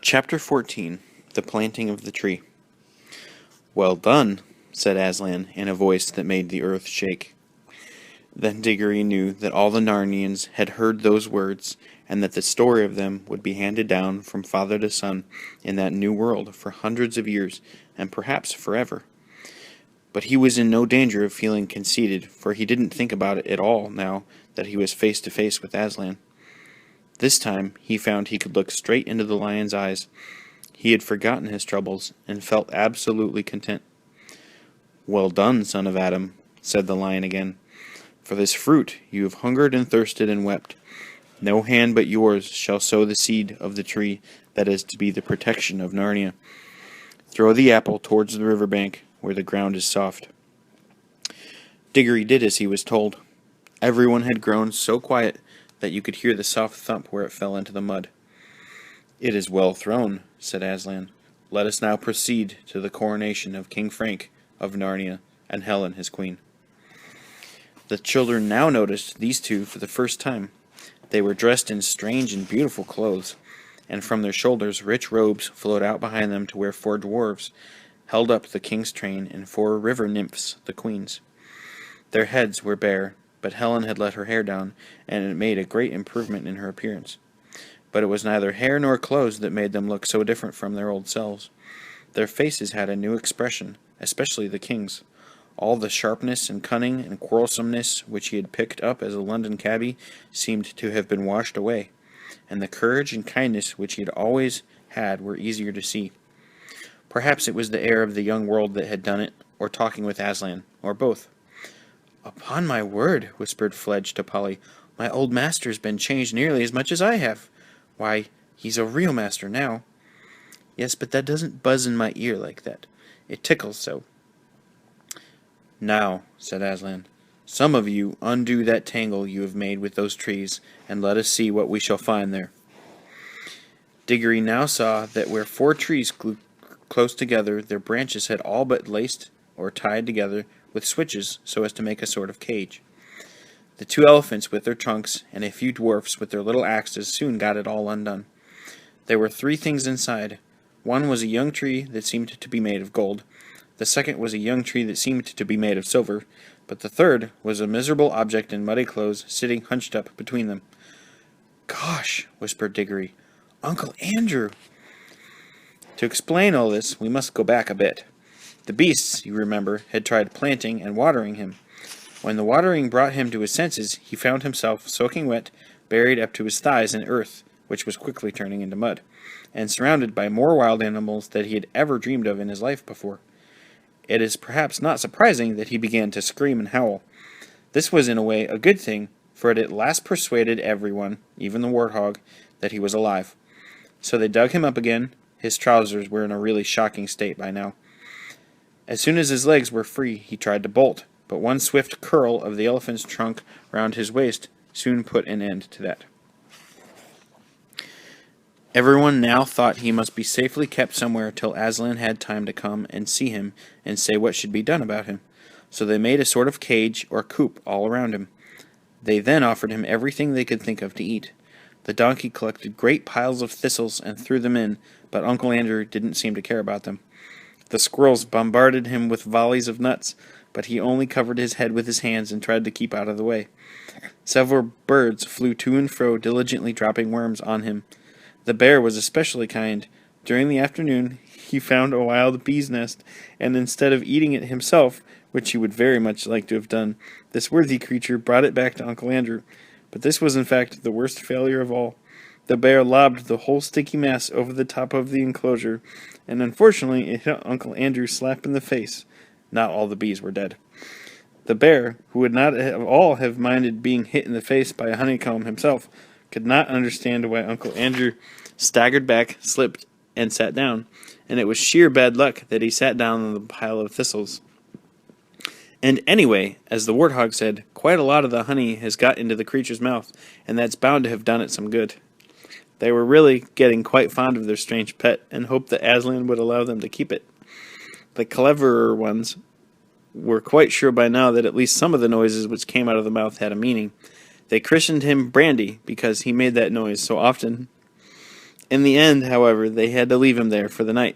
Chapter 14. The Planting of the Tree. "Well done," said Aslan, in a voice that made the earth shake. Then Diggory knew that all the Narnians had heard those words, and that the story of them would be handed down from father to son in that new world for hundreds of years, and perhaps forever. But he was in no danger of feeling conceited, for he didn't think about it at all now that he was face to face with Aslan. This time he found he could look straight into the lion's eyes. He had forgotten his troubles, and felt absolutely content. "Well done, son of Adam," said the lion again. "For this fruit you have hungered and thirsted and wept. No hand but yours shall sow the seed of the tree that is to be the protection of Narnia. Throw the apple towards the river bank, where the ground is soft." Diggory did as he was told. Everyone had grown so quiet that you could hear the soft thump where it fell into the mud. "It is well thrown," said Aslan. "Let us now proceed to the coronation of King Frank of Narnia and Helen his queen." The children now noticed these two for the first time. They were dressed in strange and beautiful clothes, and from their shoulders rich robes flowed out behind them to where 4 dwarves held up the king's train and 4 river nymphs, the queens. Their heads were bare, but Helen had let her hair down, and it made a great improvement in her appearance. But it was neither hair nor clothes that made them look so different from their old selves. Their faces had a new expression, especially the king's. All the sharpness and cunning and quarrelsomeness which he had picked up as a London cabby seemed to have been washed away, and the courage and kindness which he had always had were easier to see. Perhaps it was the air of the young world that had done it, or talking with Aslan, or both. "Upon my word," whispered Fledge to Polly, "my old master's been changed nearly as much as I have. Why, he's a real master now." "Yes, but that doesn't buzz in my ear like that. It tickles so." "Now," said Aslan, "some of you undo that tangle you have made with those trees, and let us see what we shall find there." Diggory now saw that where 4 trees grew close together, their branches had all but laced or tied together with switches so as to make a sort of cage. The 2 elephants with their trunks and a few dwarfs with their little axes soon got it all undone. There were 3 things inside. One was a young tree that seemed to be made of gold. The second was a young tree that seemed to be made of silver. But the third was a miserable object in muddy clothes sitting hunched up between them. "Gosh," whispered Diggory, "Uncle Andrew!" To explain all this, we must go back a bit. The beasts, you remember, had tried planting and watering him. When the watering brought him to his senses, he found himself soaking wet, buried up to his thighs in earth, which was quickly turning into mud, and surrounded by more wild animals than he had ever dreamed of in his life before. It is perhaps not surprising that he began to scream and howl. This was in a way a good thing, for it at last persuaded everyone, even the warthog, that he was alive. So they dug him up again. His trousers were in a really shocking state by now. As soon as his legs were free, he tried to bolt, but one swift curl of the elephant's trunk round his waist soon put an end to that. Everyone now thought he must be safely kept somewhere till Aslan had time to come and see him and say what should be done about him. So they made a sort of cage or coop all around him. They then offered him everything they could think of to eat. The donkey collected great piles of thistles and threw them in, but Uncle Andrew didn't seem to care about them. The squirrels bombarded him with volleys of nuts, but he only covered his head with his hands and tried to keep out of the way. Several birds flew to and fro, diligently dropping worms on him. The bear was especially kind. During the afternoon, he found a wild bee's nest, and instead of eating it himself, which he would very much like to have done, this worthy creature brought it back to Uncle Andrew. But this was in fact the worst failure of all. The bear lobbed the whole sticky mass over the top of the enclosure, and unfortunately it hit Uncle Andrew slap in the face. Not all the bees were dead. The bear, who would not at all have minded being hit in the face by a honeycomb himself, could not understand why Uncle Andrew staggered back, slipped, and sat down, and it was sheer bad luck that he sat down on the pile of thistles. And anyway, as the warthog said, quite a lot of the honey has got into the creature's mouth, and that's bound to have done it some good. They were really getting quite fond of their strange pet, and hoped that Aslan would allow them to keep it. The cleverer ones were quite sure by now that at least some of the noises which came out of the mouth had a meaning. They christened him Brandy because he made that noise so often. In the end, however, they had to leave him there for the night.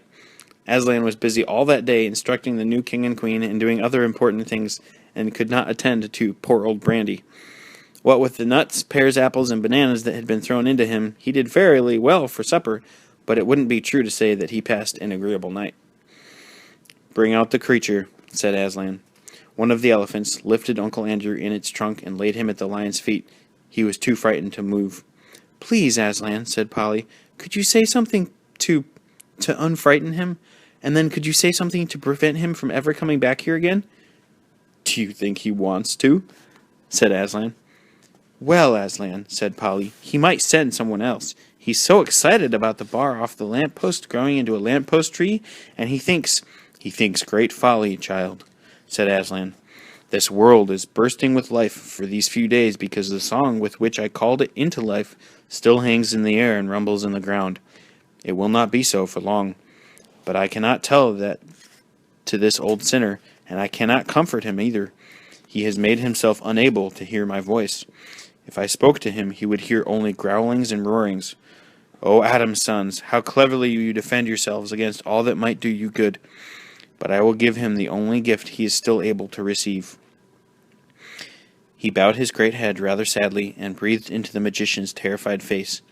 Aslan was busy all that day instructing the new king and queen and doing other important things, and could not attend to poor old Brandy. What with the nuts, pears, apples, and bananas that had been thrown into him, he did fairly well for supper, but it wouldn't be true to say that he passed an agreeable night. "Bring out the creature," said Aslan. One of the elephants lifted Uncle Andrew in its trunk and laid him at the lion's feet. He was too frightened to move. "Please, Aslan," said Polly, "could you say something to unfrighten him? And then could you say something to prevent him from ever coming back here again?" "Do you think he wants to?" said Aslan. "Well, Aslan," said Polly, "he might send someone else. He's so excited about the bar off the lamp-post growing into a lamp-post tree, and he thinks—" "He thinks great folly, child," said Aslan. "This world is bursting with life for these few days because the song with which I called it into life still hangs in the air and rumbles in the ground. It will not be so for long. But I cannot tell that to this old sinner, and I cannot comfort him either. He has made himself unable to hear my voice. If I spoke to him, he would hear only growlings and roarings. O Adam's sons, how cleverly you defend yourselves against all that might do you good. But I will give him the only gift he is still able to receive." He bowed his great head rather sadly and breathed into the magician's terrified face.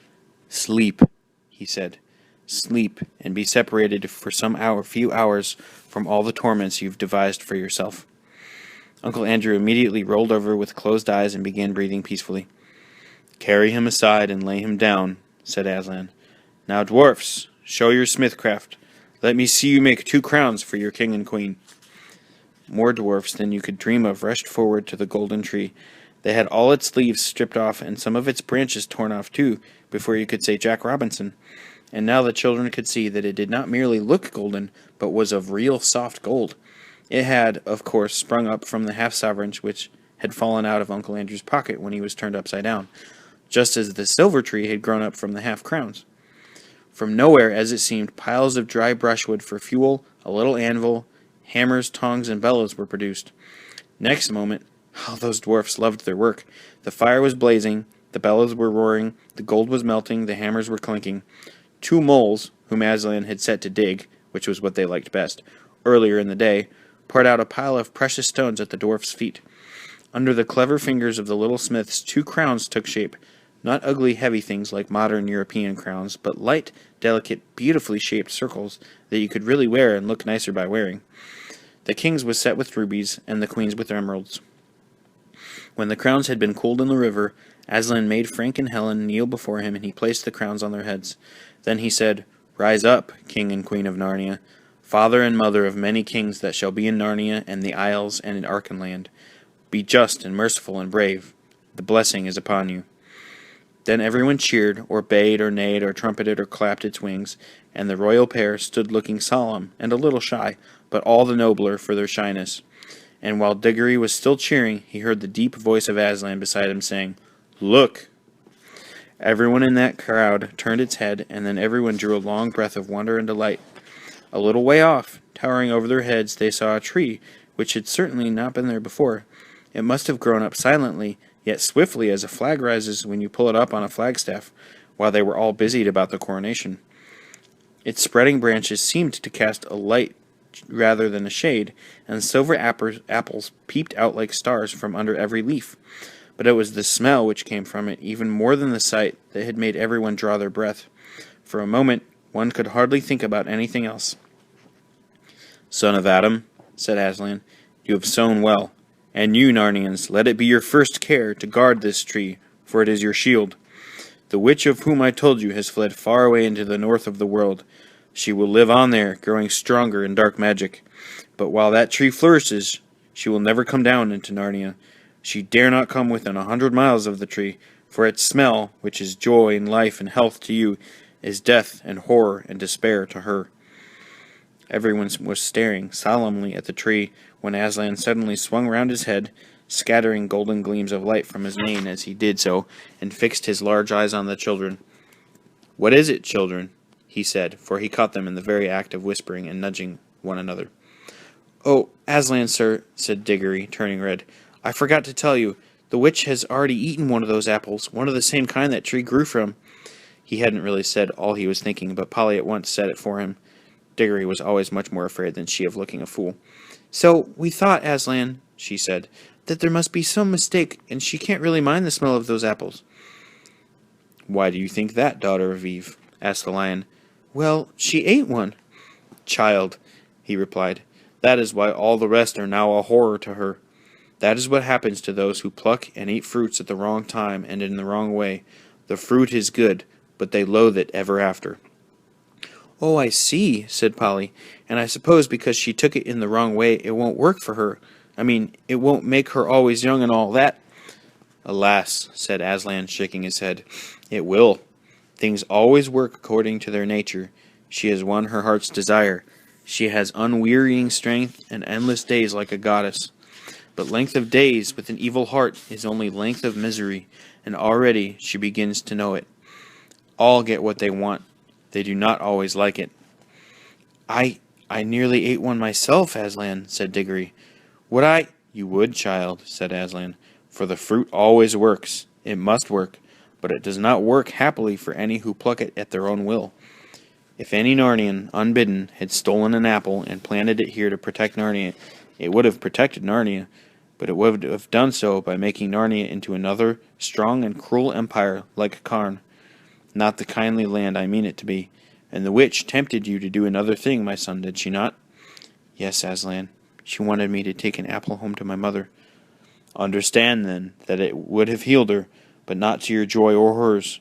"Sleep," he said. "Sleep, and be separated for some few hours from all the torments you've devised for yourself." Uncle Andrew immediately rolled over with closed eyes and began breathing peacefully. "Carry him aside and lay him down," said Aslan. "Now, dwarfs, show your smithcraft. Let me see you make 2 crowns for your king and queen." More dwarfs than you could dream of rushed forward to the golden tree. They had all its leaves stripped off and some of its branches torn off too, before you could say Jack Robinson. And now the children could see that it did not merely look golden, but was of real soft gold. It had, of course, sprung up from the half-sovereigns which had fallen out of Uncle Andrew's pocket when he was turned upside down, just as the silver tree had grown up from the half-crowns. From nowhere, as it seemed, piles of dry brushwood for fuel, a little anvil, hammers, tongs, and bellows were produced. Next moment, how those dwarfs loved their work! The fire was blazing, the bellows were roaring, the gold was melting, the hammers were clinking. 2 moles, whom Aslan had set to dig, which was what they liked best, earlier in the day, poured out a pile of precious stones at the dwarf's feet. Under the clever fingers of the little smiths 2 crowns took shape, not ugly heavy things like modern European crowns, but light, delicate, beautifully shaped circles that you could really wear and look nicer by wearing. The king's was set with rubies, and the queen's with emeralds. When the crowns had been cooled in the river, Aslan made Frank and Helen kneel before him, and he placed the crowns on their heads. Then he said, "Rise up, King and Queen of Narnia, father and mother of many kings that shall be in Narnia and the Isles and in Archenland. Be just and merciful and brave. The blessing is upon you." Then everyone cheered, or bayed, or neighed, or trumpeted, or clapped its wings, and the royal pair stood looking solemn and a little shy, but all the nobler for their shyness. And while Diggory was still cheering, he heard the deep voice of Aslan beside him saying, "Look!" Everyone in that crowd turned its head, and then everyone drew a long breath of wonder and delight. A little way off, towering over their heads, they saw a tree, which had certainly not been there before. It must have grown up silently, yet swiftly as a flag rises when you pull it up on a flagstaff, while they were all busied about the coronation. Its spreading branches seemed to cast a light rather than a shade, and silver apples peeped out like stars from under every leaf. But it was the smell which came from it, even more than the sight, that had made everyone draw their breath. For a moment, one could hardly think about anything else. "Son of Adam," said Aslan, "you have sown well. And you, Narnians, let it be your first care to guard this tree, for it is your shield. The witch of whom I told you has fled far away into the north of the world. She will live on there, growing stronger in dark magic. But while that tree flourishes, she will never come down into Narnia. She dare not come within 100 miles of the tree, for its smell, which is joy and life and health to you, is death and horror and despair to her." Everyone was staring solemnly at the tree when Aslan suddenly swung round his head, scattering golden gleams of light from his mane as he did so, and fixed his large eyes on the children. "What is it, children?" he said, for he caught them in the very act of whispering and nudging one another. "Oh, Aslan, sir," said Diggory, turning red, "I forgot to tell you. The witch has already eaten one of those apples, one of the same kind that tree grew from." He hadn't really said all he was thinking, but Polly at once said it for him. Diggory was always much more afraid than she of looking a fool. "So we thought, Aslan," she said, "that there must be some mistake, and she can't really mind the smell of those apples." "Why do you think that, daughter of Eve?" asked the lion. "Well, she ate one." "Child," he replied, "that is why all the rest are now a horror to her. That is what happens to those who pluck and eat fruits at the wrong time and in the wrong way. The fruit is good, but they loathe it ever after." "Oh, I see," said Polly, "and I suppose because she took it in the wrong way it won't work for her. It won't make her always young and all that." "Alas," said Aslan, shaking his head, "it will. Things always work according to their nature. She has won her heart's desire. She has unwearying strength and endless days like a goddess. But length of days with an evil heart is only length of misery, and already she begins to know it. All get what they want. They do not always like it." I nearly ate one myself, Aslan," said Diggory. "Would I—" "You would, child," said Aslan, "for the fruit always works. It must work, but it does not work happily for any who pluck it at their own will. If any Narnian, unbidden, had stolen an apple and planted it here to protect Narnia, it would have protected Narnia, but it would have done so by making Narnia into another strong and cruel empire like Karn. Not the kindly land I mean it to be. And the witch tempted you to do another thing, my son, did she not?" "Yes, Aslan. She wanted me to take an apple home to my mother." "Understand, then, that it would have healed her, but not to your joy or hers.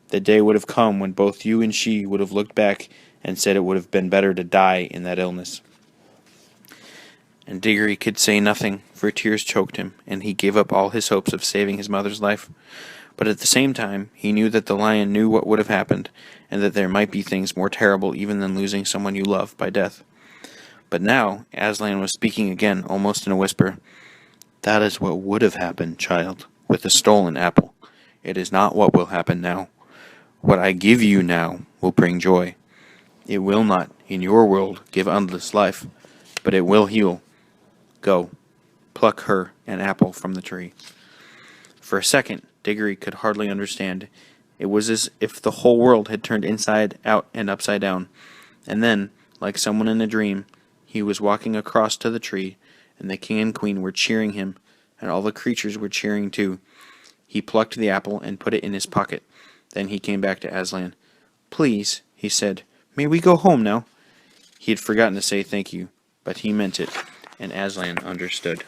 The day would have come when both you and she would have looked back and said it would have been better to die in that illness." And Diggory could say nothing, for tears choked him, and he gave up all his hopes of saving his mother's life. But at the same time, he knew that the lion knew what would have happened, and that there might be things more terrible even than losing someone you love by death. But now, Aslan was speaking again, almost in a whisper. "That is what would have happened, child, with the stolen apple. It is not what will happen now. What I give you now will bring joy. It will not, in your world, give endless life, but it will heal. Go, pluck her an apple from the tree." For a second, Diggory could hardly understand. It was as if the whole world had turned inside out and upside down. And then, like someone in a dream, he was walking across to the tree, and the king and queen were cheering him, and all the creatures were cheering too. He plucked the apple and put it in his pocket. Then he came back to Aslan. "Please," he said, "may we go home now?" He had forgotten to say thank you, but he meant it, and Aslan understood.